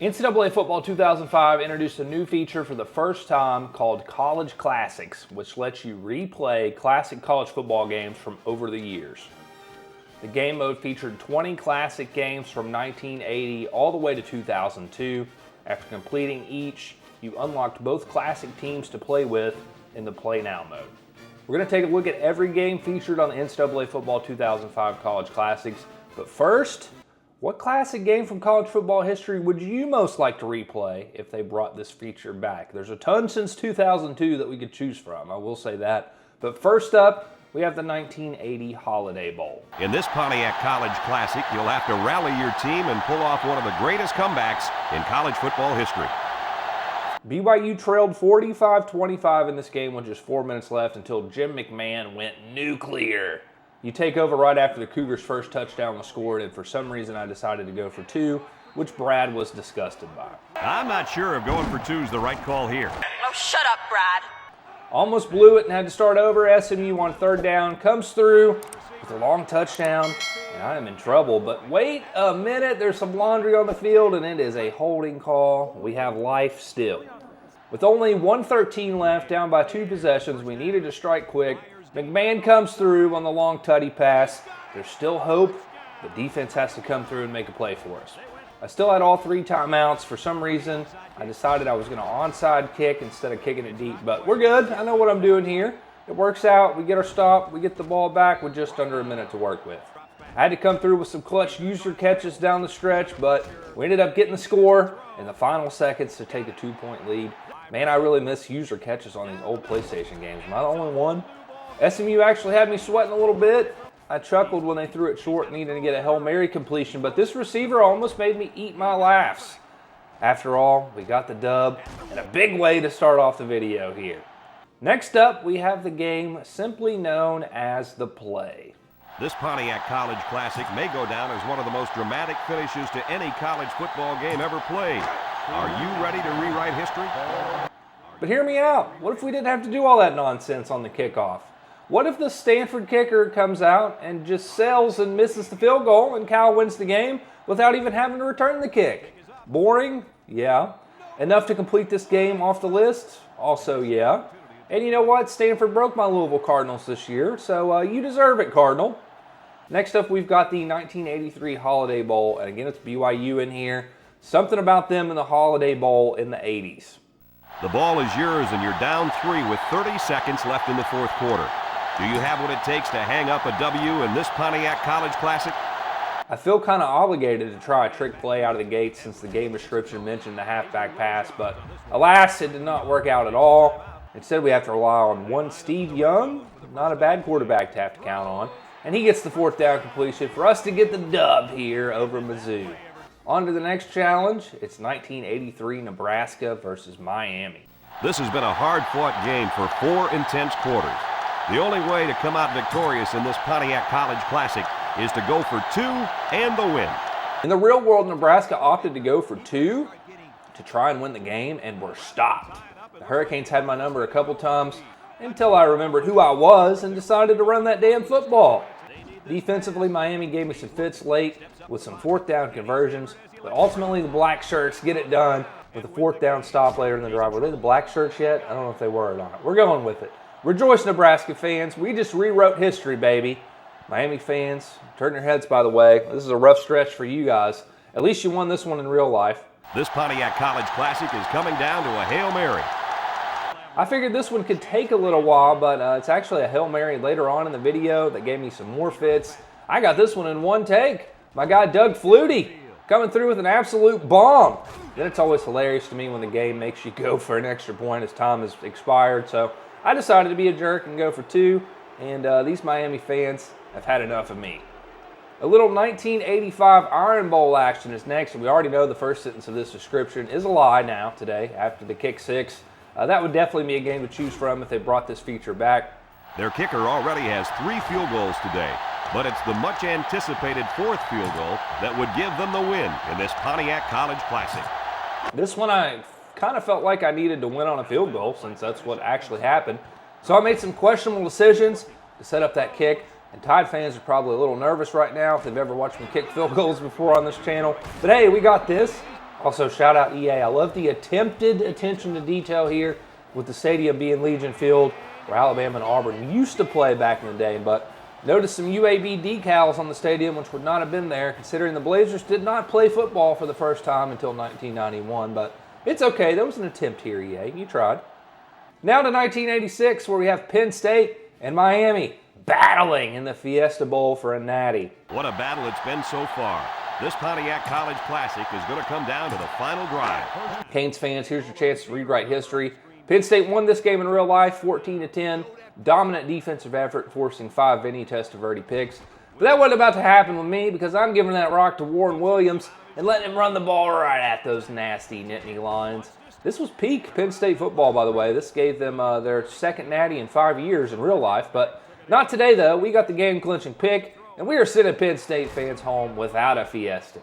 NCAA Football 2005 introduced a new feature for the first time called College Classics, which lets you replay classic college football games from over the years. The game mode featured 20 classic games from 1980 all the way to 2002. After completing each, you unlocked both classic teams to play with in the Play Now mode. We're going to take a look at every game featured on the NCAA Football 2005 College Classics, but first, what classic game from college football history would you most like to replay if they brought this feature back? There's a ton since 2002 that we could choose from, I will say that. But first up, we have the 1980 Holiday Bowl. In this Pontiac College Classic, you'll have to rally your team and pull off one of the greatest comebacks in college football history. BYU trailed 45-25 in this game with just 4 minutes left until Jim McMahon went nuclear. You take over right after the Cougars' first touchdown was scored, and for some reason I decided to go for two, which Brad was disgusted by. I'm not sure if going for two is the right call here. Oh, shut up, Brad. Almost blew it and had to start over. SMU on third down, comes through with a long touchdown, and I am in trouble. But wait a minute, there's some laundry on the field, and it is a holding call. We have life still. With only 1:13 left, down by 2 possessions, we needed to strike quick. McMahon comes through on the long tutty pass. There's still hope. The defense has to come through and make a play for us. I still had all 3 timeouts. For some reason, I decided I was going to onside kick instead of kicking it deep. But we're good. I know what I'm doing here. It works out. We get our stop. We get the ball back with just under a minute to work with. I had to come through with some clutch user catches down the stretch, but we ended up getting the score in the final seconds to take a 2-point lead. Man, I really miss user catches on these old PlayStation games. Am I the only one? SMU actually had me sweating a little bit. I chuckled when they threw it short, needing to get a Hail Mary completion, but this receiver almost made me eat my laughs. After all, we got the dub, and a big way to start off the video here. Next up, we have the game simply known as the Play. This Pontiac College Classic may go down as one of the most dramatic finishes to any college football game ever played. Are you ready to rewrite history? But hear me out. What if we didn't have to do all that nonsense on the kickoff? What if the Stanford kicker comes out and just sails and misses the field goal and Cal wins the game without even having to return the kick? Boring? Yeah. Enough to complete this game off the list? Also, yeah. And you know what? Stanford broke my Louisville Cardinals this year, so you deserve it, Cardinal. Next up, we've got the 1983 Holiday Bowl, and again, it's BYU in here. Something about them in the Holiday Bowl in the 80s. The ball is yours, and you're down 3 with 30 seconds left in the fourth quarter. Do you have what it takes to hang up a W in this Pontiac College Classic? I feel kind of obligated to try a trick play out of the gate since the game description mentioned the halfback pass, but alas, it did not work out at all. Instead, we have to rely on one Steve Young, not a bad quarterback to have to count on, and he gets the 4th down completion for us to get the dub here over Mizzou. On to the next challenge. It's 1983 Nebraska versus Miami. This has been a hard-fought game for 4 intense quarters. The only way to come out victorious in this Pontiac College Classic is to go for 2 and the win. In the real world, Nebraska opted to go for 2 to try and win the game, and were stopped. The Hurricanes had my number a couple times until I remembered who I was and decided to run that damn football. Defensively, Miami gave me some fits late with some 4th down conversions, but ultimately the Black Shirts get it done with a 4th down stop later in the drive. Were they the Black Shirts yet? I don't know if they were or not. We're going with it. Rejoice, Nebraska fans. We just rewrote history, baby. Miami fans, turn your heads, by the way. This is a rough stretch for you guys. At least you won this one in real life. This Pontiac College Classic is coming down to a Hail Mary. I figured this one could take a little while, but it's actually a Hail Mary later on in the video that gave me some more fits. I got this one in one take. My guy Doug Flutie coming through with an absolute bomb. Then it's always hilarious to me when the game makes you go for an extra point as time has expired. So I decided to be a jerk and go for 2, and these Miami fans have had enough of me. A little 1985 Iron Bowl action is next, and we already know the first sentence of this description is a lie now today after the kick 6. That would definitely be a game to choose from if they brought this feature back. Their kicker already has 3 field goals today, but it's the much-anticipated 4th field goal that would give them the win in this Pontiac College Classic. This one I kind of felt like I needed to win on a field goal since that's what actually happened. So I made some questionable decisions to set up that kick. And Tide fans are probably a little nervous right now if they've ever watched me kick field goals before on this channel. But hey, we got this. Also, shout out EA. I love the attempted attention to detail here with the stadium being Legion Field, where Alabama and Auburn used to play back in the day. But notice some UAB decals on the stadium, which would not have been there, considering the Blazers did not play football for the first time until 1991. But it's okay. There was an attempt here, EA. You tried. Now to 1986, where we have Penn State and Miami battling in the Fiesta Bowl for a natty. What a battle it's been so far. This Pontiac College Classic is going to come down to the final drive. Canes fans, here's your chance to rewrite history. Penn State won this game in real life, 14-10. Dominant defensive effort, forcing 5 Vinny Testaverde picks. But that wasn't about to happen with me because I'm giving that rock to Warren Williams and letting him run the ball right at those nasty Nittany Lions. This was peak Penn State football, by the way. This gave them their second natty in 5 years in real life. But not today, though. We got the game-clinching pick, and we are sending Penn State fans home without a Fiesta.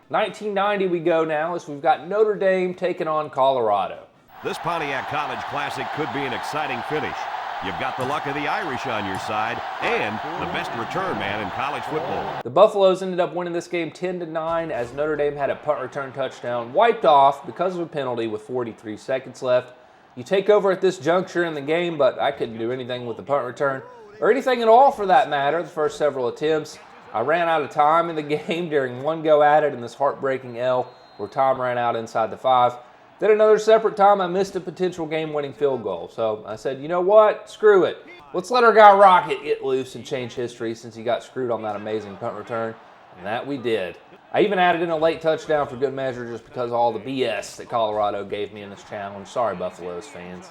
1990 we go now as we've got Notre Dame taking on Colorado. This Pontiac College Classic could be an exciting finish. You've got the luck of the Irish on your side and the best return man in college football. The Buffaloes ended up winning this game 10-9 as Notre Dame had a punt return touchdown wiped off because of a penalty with 43 seconds left. You take over at this juncture in the game, but I couldn't do anything with the punt return, or anything at all for that matter, the first several attempts. I ran out of time in the game during one go at it in this heartbreaking L where time ran out inside the 5. Then another separate time I missed a potential game-winning field goal. So I said, you know what? Screw it. Let's let our guy Rocket get loose and change history since he got screwed on that amazing punt return. And that we did. I even added in a late touchdown for good measure just because of all the BS that Colorado gave me in this challenge. Sorry, Buffaloes fans.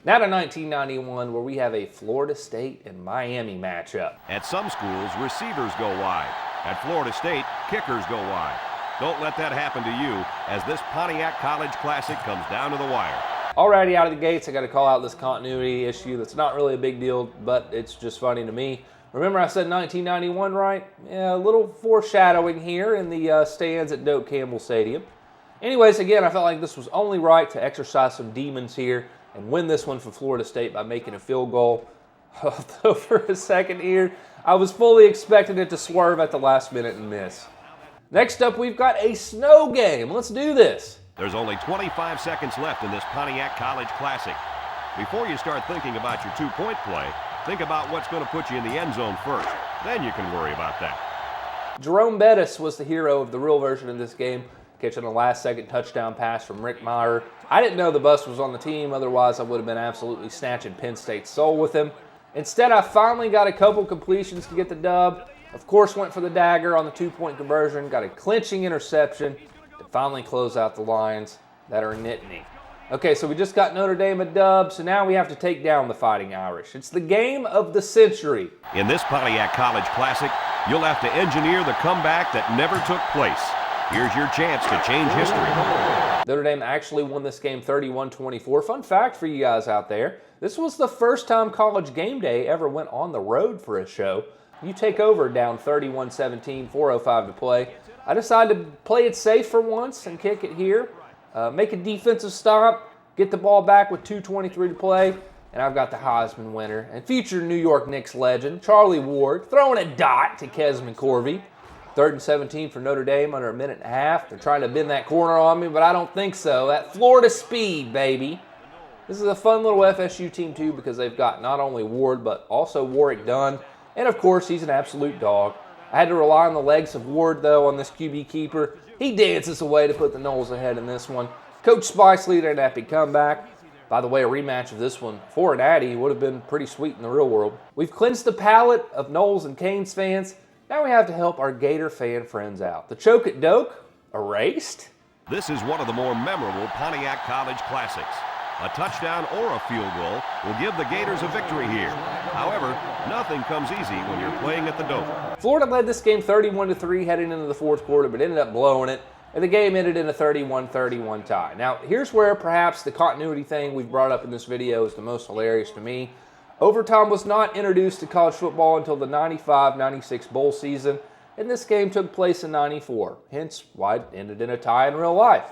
Now to 1991, where we have a Florida State and Miami matchup. At some schools, receivers go wide. At Florida State, kickers go wide. Don't let that happen to you as this Pontiac College Classic comes down to the wire. Already out of the gates, I got to call out this continuity issue that's not really a big deal, but it's just funny to me. Remember I said 1991, right? Yeah, a little foreshadowing here in the stands at Doak Campbell Stadium. Anyways, again, I felt like this was only right to exercise some demons here and win this one for Florida State by making a field goal. Although for a second here, I was fully expecting it to swerve at the last minute and miss. Next up, we've got a snow game. Let's do this. There's only 25 seconds left in this Pontiac College Classic. Before you start thinking about your two-point play, think about what's going to put you in the end zone first. Then you can worry about that. Jerome Bettis was the hero of the real version of this game, catching a last-second touchdown pass from Rick Meyer. I didn't know the bus was on the team, otherwise I would have been absolutely snatching Penn State's soul with him. Instead, I finally got a couple completions to get the dub. Of course, went for the dagger on the two-point conversion, got a clinching interception to finally close out the Lions that are Nittany. Okay, so we just got Notre Dame a dub, so now we have to take down the Fighting Irish. It's the game of the century. In this Pontiac College Classic, you'll have to engineer the comeback that never took place. Here's your chance to change history. Notre Dame actually won this game 31-24. Fun fact for you guys out there, this was the first time College Game Day ever went on the road for a show. You take over down 31-17, 4:05 to play. I decided to play it safe for once and kick it here. Make a defensive stop, get the ball back with 2:23 to play, and I've got the Heisman winner and future New York Knicks legend, Charlie Ward, throwing a dot to Kesman Corvey. 3rd and 17 for Notre Dame under a minute and a half. They're trying to bend that corner on me, but I don't think so. That Florida speed, baby. This is a fun little FSU team, too, because they've got not only Ward, but also Warwick Dunn. And, of course, he's an absolute dog. I had to rely on the legs of Ward, though, on this QB keeper. He dances away to put the Noles ahead in this one. Coach Spice leading an epic comeback. By the way, a rematch of this one for an Addy would have been pretty sweet in the real world. We've cleansed the palate of Noles and Canes fans. Now we have to help our Gator fan friends out. The choke at Doak, erased? This is one of the more memorable Pontiac College Classics. A touchdown or a field goal will give the Gators a victory here. However, nothing comes easy when you're playing at the Doak. Florida led this game 31-3 heading into the fourth quarter, but ended up blowing it, and the game ended in a 31-31 tie. Now, here's where perhaps the continuity thing we've brought up in this video is the most hilarious to me. Overtime was not introduced to college football until the 95-96 bowl season, and this game took place in 94, hence why it ended in a tie in real life.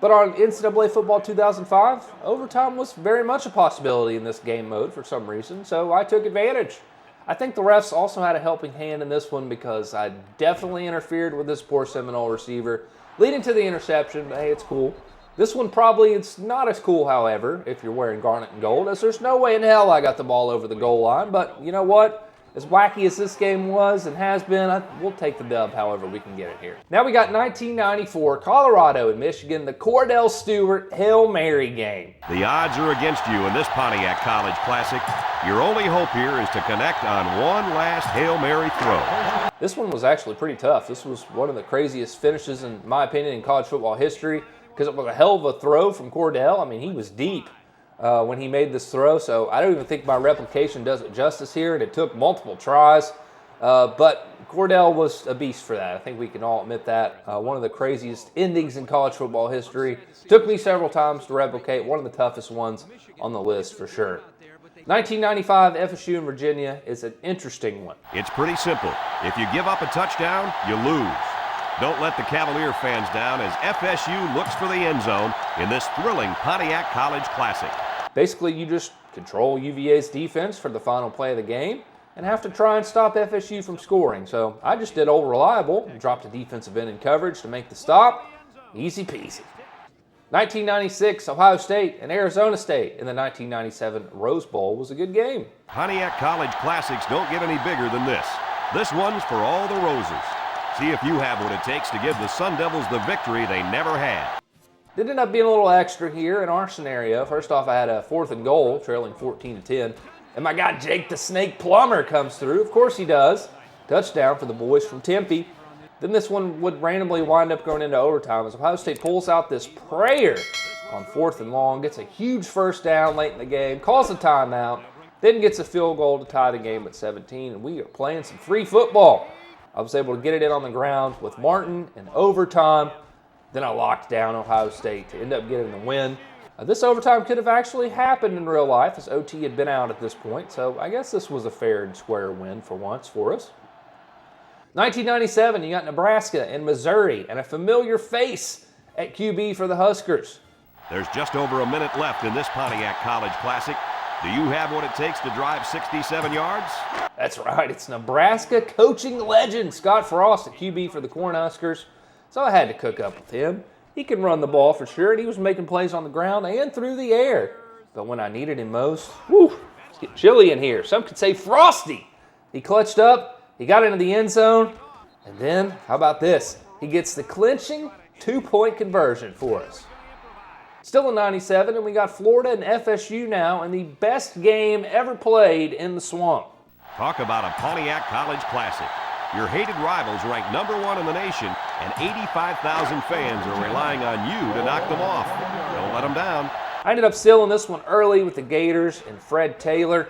But on NCAA Football 2005, overtime was very much a possibility in this game mode for some reason, so I took advantage. I think the refs also had a helping hand in this one because I definitely interfered with this poor Seminole receiver. leading to the interception, but hey, it's cool. This one probably it's not as cool, however, if you're wearing garnet and gold, as there's no way in hell I got the ball over the goal line. But you know what? As wacky as this game was and has been, we'll take the dub however we can get it here. Now we got 1994, Colorado and Michigan, the Cordell Stewart Hail Mary game. The odds are against you in this Pontiac College Classic. Your only hope here is to connect on one last Hail Mary throw. This one was actually pretty tough. This was one of the craziest finishes, in my opinion, in college football history, because it was a hell of a throw from Cordell. I mean, he was deep when he made this throw, so I don't even think my replication does it justice here, and it took multiple tries. But Cordell was a beast for that. I think we can all admit that. One of the craziest endings in college football history. Took me several times to replicate. One of the toughest ones on the list for sure. 1995 FSU and Virginia is an interesting one. It's pretty simple. If you give up a touchdown, you lose. Don't let the Cavalier fans down as FSU looks for the end zone in this thrilling Pontiac College Classic. Basically, you just control UVA's defense for the final play of the game and have to try and stop FSU from scoring. So I just did old reliable and dropped a defensive end in coverage to make the stop. Easy peasy. 1996, Ohio State and Arizona State in the 1997 Rose Bowl was a good game. Pontiac College Classics don't get any bigger than this. This one's for all the roses. See if you have what it takes to give the Sun Devils the victory they never had. It ended up being a little extra here in our scenario. First off, I had a 4th and goal, trailing 14-10. And my guy Jake the Snake Plummer comes through. Of course he does. Touchdown for the boys from Tempe. Then this one would randomly wind up going into overtime as Ohio State pulls out this prayer on 4th and long, gets a huge first down late in the game, calls a timeout, then gets a field goal to tie the game at 17, and we are playing some free football. I was able to get it in on the ground with Martin in overtime. Then I locked down Ohio State to end up getting the win. This overtime could have actually happened in real life as OT had been out at this point, so I guess this was a fair and square win for once for us. 1997, you got Nebraska and Missouri and a familiar face at QB for the Huskers. There's just over a minute left in this Pontiac College Classic. Do you have what it takes to drive 67 yards? That's right, it's Nebraska coaching legend Scott Frost at QB for the Cornhuskers. So I had to cook up with him. He can run the ball for sure, and he was making plays on the ground and through the air. But when I needed him most, it's getting chilly in here. Some could say frosty. He clutched up, he got into the end zone, and then, how about this? He gets the clinching 2-point conversion for us. Still in 97, and we got Florida and FSU now in the best game ever played in the Swamp. Talk about a Pontiac College Classic. Your hated rivals rank #1 in the nation, and 85,000 fans are relying on you to knock them off. Don't let them down. I ended up sealing this one early with the Gators and Fred Taylor.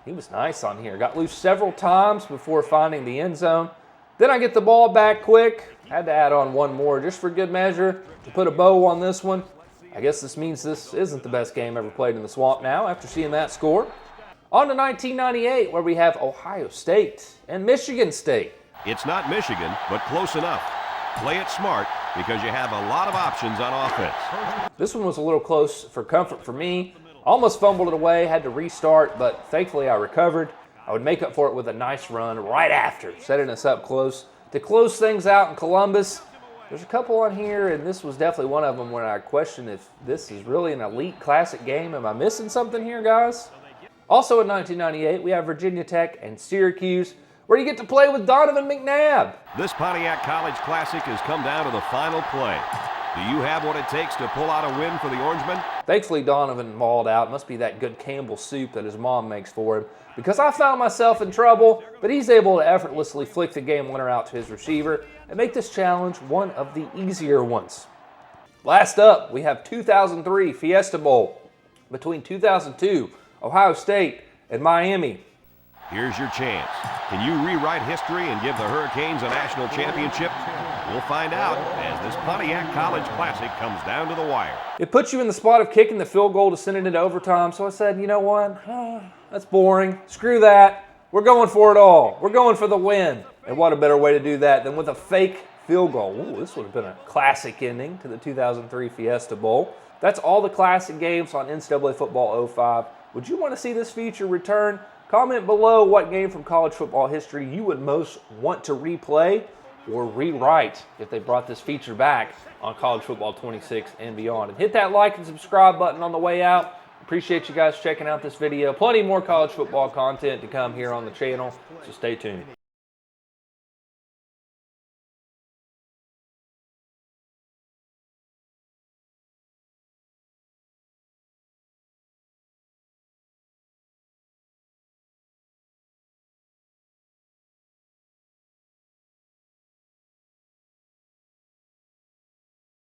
He was nice on here. Got loose several times before finding the end zone. Then I get the ball back quick. Had to add on one more just for good measure to put a bow on this one. I guess this means this isn't the best game ever played in the Swamp now after seeing that score. On to 1998, where we have Ohio State and Michigan State. It's not Michigan, but close enough. Play it smart because you have a lot of options on offense. This one was a little close for comfort for me. Almost fumbled it away, had to restart, but thankfully I recovered. I would make up for it with a nice run right after, setting us up close to close things out in Columbus. There's a couple on here, and this was definitely one of them when I questioned if this is really an elite classic game. Am I missing something here, guys? Also in 1998, we have Virginia Tech and Syracuse, where you get to play with Donovan McNabb. This Pontiac College Classic has come down to the final play. Do you have what it takes to pull out a win for the Orangemen? Thankfully, Donovan mauled out. Must be that good Campbell soup that his mom makes for him, because I found myself in trouble, but he's able to effortlessly flick the game winner out to his receiver and make this challenge one of the easier ones. Last up, we have 2003 Fiesta Bowl between 2002 Ohio State and Miami. Here's your chance. Can you rewrite history and give the Hurricanes a national championship? We'll find out as this Pontiac College Classic comes down to the wire. It puts you in the spot of kicking the field goal to send it into overtime, so I said, you know what? That's boring. Screw that. We're going for it all. We're going for the win. And what a better way to do that than with a fake field goal. Ooh, this would have been a classic ending to the 2003 Fiesta Bowl. That's all the classic games on NCAA Football 05. Would you want to see this feature return? Comment below what game from college football history you would most want to replay. or rewrite if they brought this feature back on College Football 26 and beyond. And hit that like and subscribe button on the way out. Appreciate you guys checking out this video. Plenty more college football content to come here on the channel, so stay tuned.